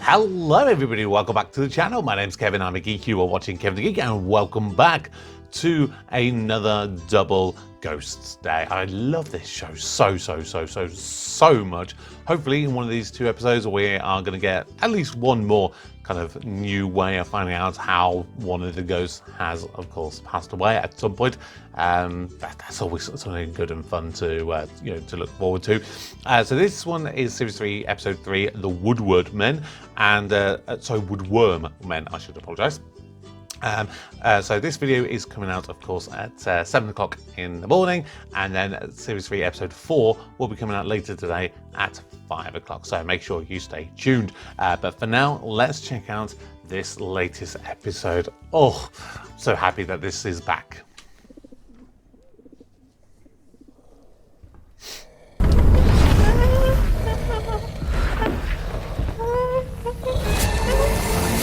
Hello everybody, welcome back to the channel. My name's Kevin, I'm a geek. You are watching Kevin the Geek, and welcome back to another double Ghosts Day. I love this show so much. Hopefully in one of these two episodes we are going to get at least one more kind of new way of finding out how one of the ghosts has, of course, passed away at some point. That's always something good and fun to to look forward to. So this one is Series 3, Episode 3, The Woodward Men, and Woodworm Men, I should apologise. So this video is coming out, of course, at 7 o'clock in the morning, and then Series 3 Episode 4 will be coming out later today at 5 o'clock, so make sure you stay tuned. But for now, let's check out this latest episode. Oh, I'm so happy that this is back.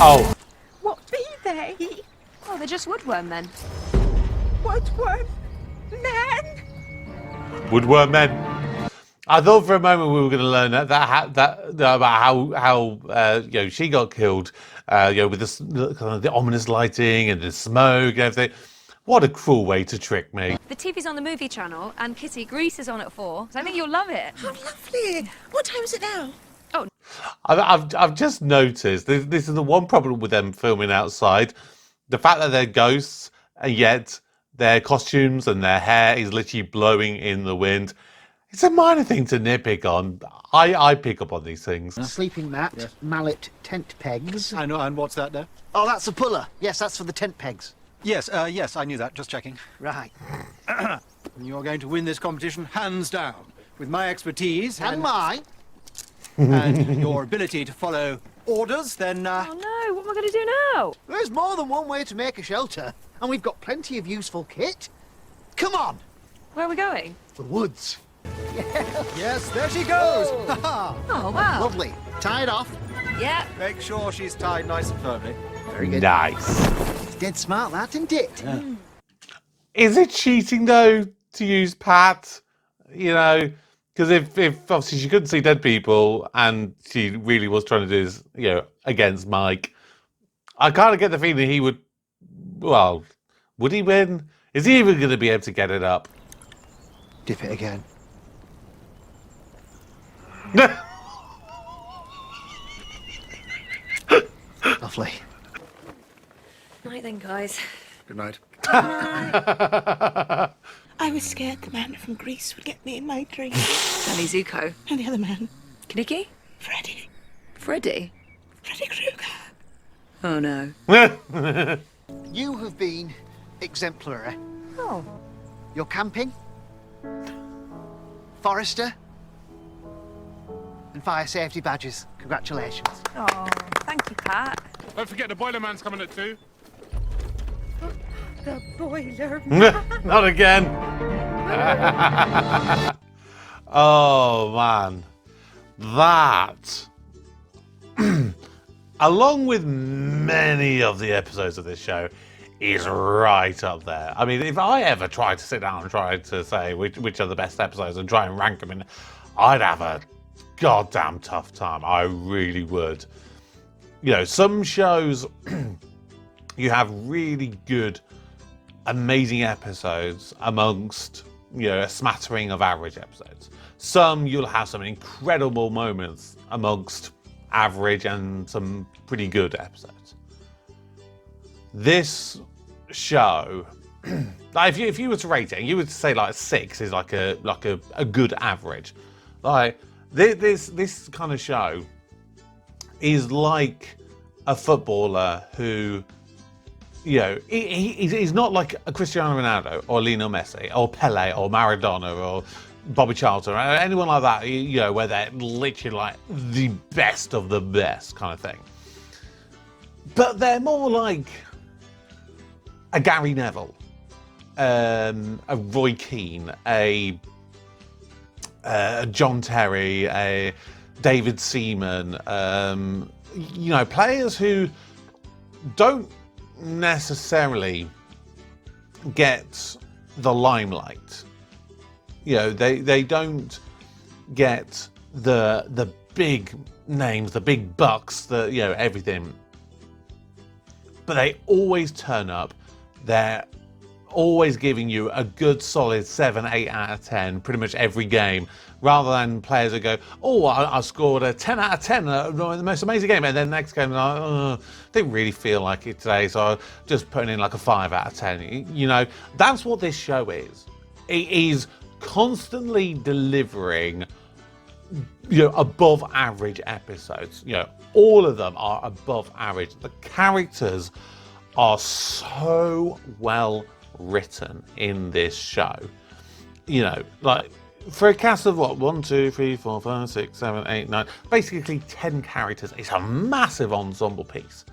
Oh. What be they? Oh, they're just woodworm men. Woodworm men? Woodworm Men. I thought for a moment we were going to learn about how she got killed, with this kind of the ominous lighting and the smoke and everything. What a cruel way to trick me. The TV's on the movie channel, and Kitty, Grease is on at 4, so I think you'll love it. How lovely! What time is it now? Oh, I've just noticed this is the one problem with them filming outside. The fact that they're ghosts, and yet their costumes and their hair is literally blowing in the wind. It's a minor thing to nitpick on. I pick up on these things. Sleeping mat, mallet, tent pegs. I know, and what's that there? Oh, that's a puller. Yes, that's for the tent pegs. Yes, yes, I knew that, just checking. Right. You're going to win this competition hands down. With my expertise And mine. and your ability to follow orders, then oh no, what am I going to do now? There's more than one way to make a shelter, and we've got plenty of useful kit. Come on. Where are we going? The woods. yes, there she goes. Oh, wow. Lovely. Tie it off. Yeah. Make sure she's tied nice and firmly. Very good. Nice. It's dead smart, that, isn't it? Yeah. Is it cheating though to use Pat? You know, because if obviously she couldn't see dead people and she really was trying to do this, against Mike, I kind of get the feeling he would. Well, would he win? Is he even going to be able to get it up? Dip it again. Lovely. Night then, guys. Good night. I was scared the man from Greece would get me in my dreams. Danny Zuko. And the other man, Kaniki? Freddy. Freddy? Freddy Krueger. Oh no. You have been exemplary. Oh. You're camping, Forester, and fire safety badges. Congratulations. Oh, thank you, Pat. Don't forget the boiler man's coming at 2. The boiler. Not again. Oh man, that along with many of the episodes of this show is right up there. I mean, if I ever tried to sit down and try to say which are the best episodes and try and rank them, I'd have a goddamn tough time. I really would. Some shows you have really good, amazing episodes amongst a smattering of average episodes. Some you'll have some incredible moments amongst average and some pretty good episodes. This show, like if you were to rate it, you would say like 6 is like a good average. Like this kind of show is like a footballer who, he's not like a Cristiano Ronaldo or Lionel Messi or Pele or Maradona or Bobby Charlton or anyone like that, where they're literally like the best of the best kind of thing. But they're more like a Gary Neville, a Roy Keane, a John Terry, a David Seaman, players who don't necessarily get the limelight. They don't get the big names, the big bucks, the everything. But they always turn up. They're always giving you a good solid 7, 8 out of 10 pretty much every game, rather than players that go, oh, I scored a 10 out of 10 the most amazing game, and then the next game I didn't really feel like it today, so I'm just putting in like a 5 out of 10. That's what this show is. It is constantly delivering above average episodes. All of them are above average. The characters are so well written in this show. Like for a cast of 1, 2, 3, 4, 5, 6, 7, 8, 9, basically 10 characters. It's a massive ensemble piece.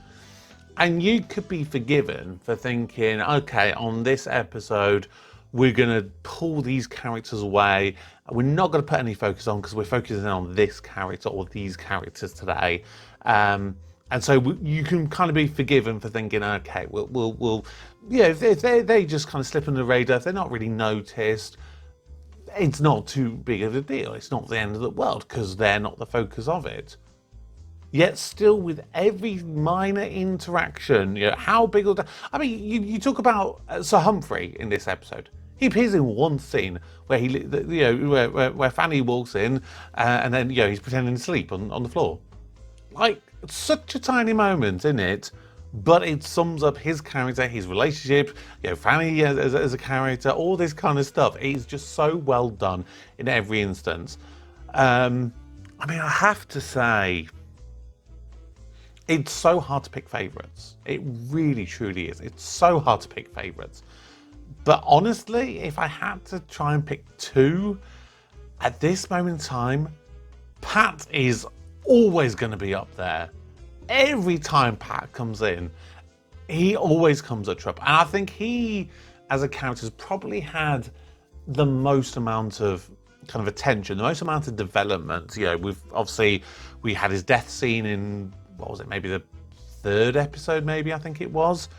And you could be forgiven for thinking, okay, on this episode, we're going to pull these characters away. We're not going to put any focus on because we're focusing on this character or these characters today. And so you can kind of be forgiven for thinking, okay, we'll if they just kind of slip under the radar, if they're not really noticed, it's not too big of a deal. It's not the end of the world because they're not the focus of it. Yet still, with every minor interaction, how big or I mean, you talk about Sir Humphrey in this episode. He appears in one scene where where Fanny walks in, and then he's pretending to sleep on the floor. Like, such a tiny moment in it, but it sums up his character, his relationship, Fanny as a character, all this kind of stuff. It's just so well done in every instance. I mean, I have to say, it's so hard to pick favourites. It really, truly is. It's so hard to pick favourites. But honestly, if I had to try and pick 2, at this moment in time, Pat is always going to be up there. Every time Pat comes in, he always comes at trouble. And I think he, as a character, has probably had the most amount of kind of attention, the most amount of development. We had his death scene in, what was it, maybe the 3rd episode, I think it was.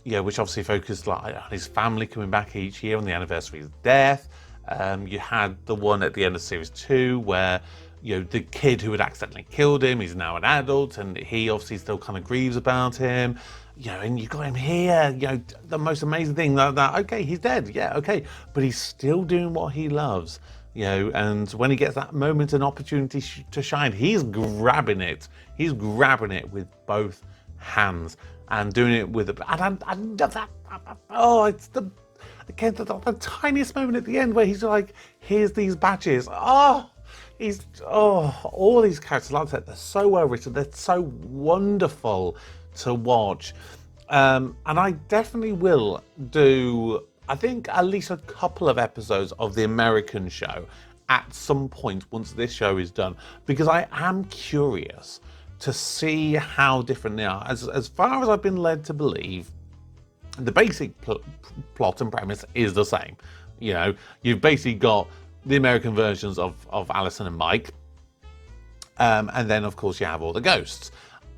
Which obviously focused on his family coming back each year on the anniversary of his death. You had the one at the end of series 2 where the kid who had accidentally killed him, he's now an adult, and he obviously still kind of grieves about him. And you got him here, the most amazing thing that okay, he's dead, but he's still doing what he loves. And when he gets that moment and opportunity to shine, he's grabbing it. He's grabbing it with both hands and doing it with it's the tiniest moment at the end where he's like, here's these badges. All these characters, like I said, they're so well written. They're so wonderful to watch. And I definitely will do, I think, at least a couple of episodes of the American show at some point once this show is done, because I am curious to see how different they are. As far as I've been led to believe, the basic plot and premise is the same. You've basically got the American versions of Alison and Mike, and then of course you have all the ghosts.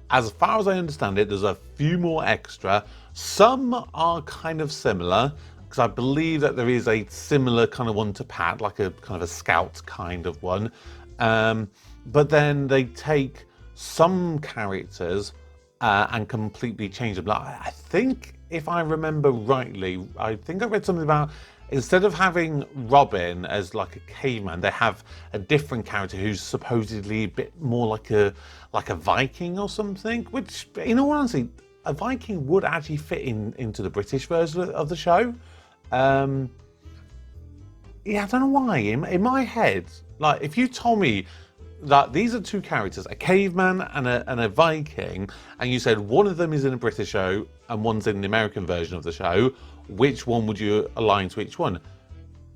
As far as I understand it, there's a few more extra. Some are kind of similar, because I believe that there is a similar kind of one to Pat, like a kind of a scout kind of one. But then they take some characters and completely change them. Like, I think, if I remember rightly, I think I read something about, instead of having Robin as like a caveman, they have a different character who's supposedly a bit more like a Viking or something, which, in all honesty, a Viking would actually fit into the British version of the show. I don't know why. In my head, like, if you told me that these are 2 characters, a caveman and a Viking, and you said one of them is in a British show and one's in the American version of the show, which one would you align to each one?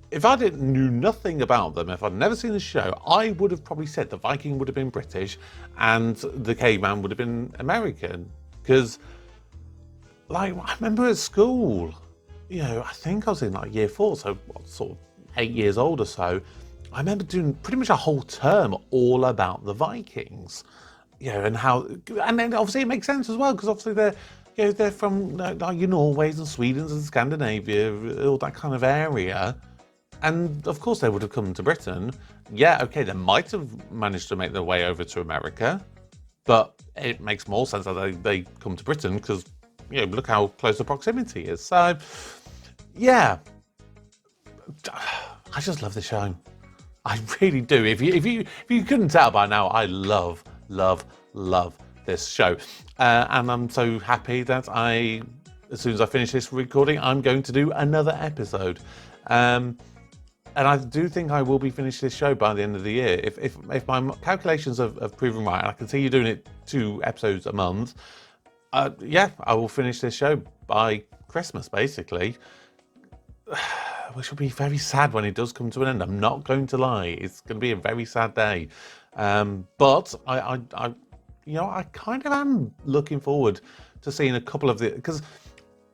If I knew nothing about them, if I'd never seen the show, I would have probably said the Viking would have been British and the caveman would have been American. Because, like, I remember at school, I think I was in like year 4, so sort of 8 years old or so. I remember doing pretty much a whole term all about the Vikings, and how, and then obviously it makes sense as well, because obviously they're from like your Norways and Swedens and Scandinavia, all that kind of area. And of course they would have come to Britain. Yeah, okay, they might have managed to make their way over to America, but it makes more sense that they come to Britain because, you know, look how close the proximity is. So, yeah, I just love the show. I really do. If you couldn't tell by now, I love this show, and I'm so happy that as soon as I finish this recording, I'm going to do another episode. And I do think I will be finished this show by the end of the year. If my calculations have proven right, and I can see you doing it 2 episodes a month, yeah, I will finish this show by Christmas, basically. Which will be very sad when it does come to an end. I'm not going to lie. It's going to be a very sad day. But I you know, I kind of am looking forward to seeing a couple of the, because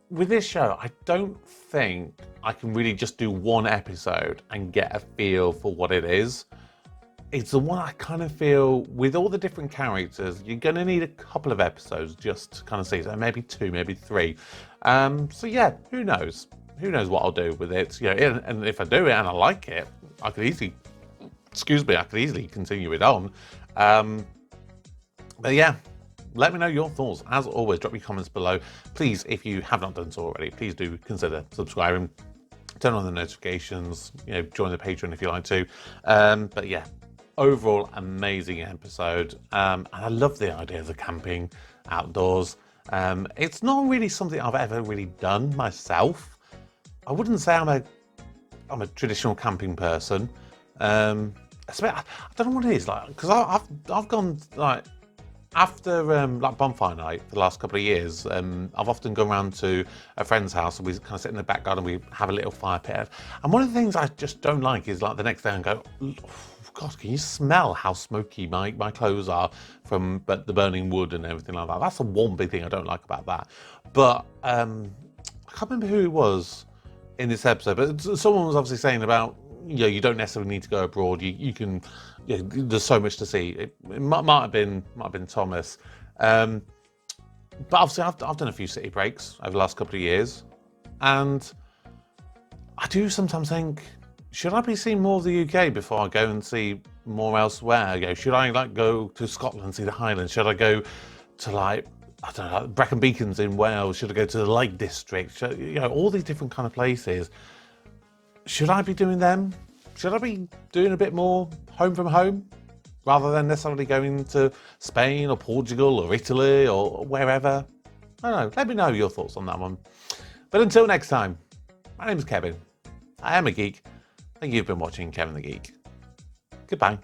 with this show, I don't think I can really just do one episode and get a feel for what it is. It's the one I kind of feel, with all the different characters, you're going to need a couple of episodes just to kind of see. So maybe 2, maybe 3. So yeah, who knows? Who knows what I'll do with it? You know, and if I do it and I like it, I could easily, I could easily continue it on. But yeah, let me know your thoughts. As always, drop your comments below. Please, if you have not done so already, please do consider subscribing. Turn on the notifications, you know, join the Patreon if you like to. But yeah, overall, amazing episode. And I love the idea of the camping outdoors. It's not really something I've ever really done myself. I wouldn't say I'm a traditional camping person. I don't know what it is, like, because I've gone, like, after like bonfire night for the last couple of years, I've often gone around to a friend's house and we kind of sit in the back garden, we have a little fire pit. And one of the things I just don't like is, like, the next day I go, oh, God, can you smell how smoky my clothes are from the burning wood and everything like that? That's the one big thing I don't like about that. But I can't remember who it was in this episode, but someone was obviously saying about, you know, you don't necessarily need to go abroad. You can, you know, there's so much to see. It might have been Thomas, but obviously I've done a few city breaks over the last couple of years, and I do sometimes think, should I be seeing more of the UK before I go and see more elsewhere? You know, should I, like, go to Scotland and see the Highlands? Should I go to, like, I don't know, Brecon Beacons in Wales? Should I go to the Lake District? You know, all these different kind of places. Should I be doing them? Should I be doing a bit more home from home rather than necessarily going to Spain or Portugal or Italy or wherever? I don't know. Let me know your thoughts on that one. But until next time, my name is Kevin. I am a geek. And you've been watching Kevin the Geek. Goodbye.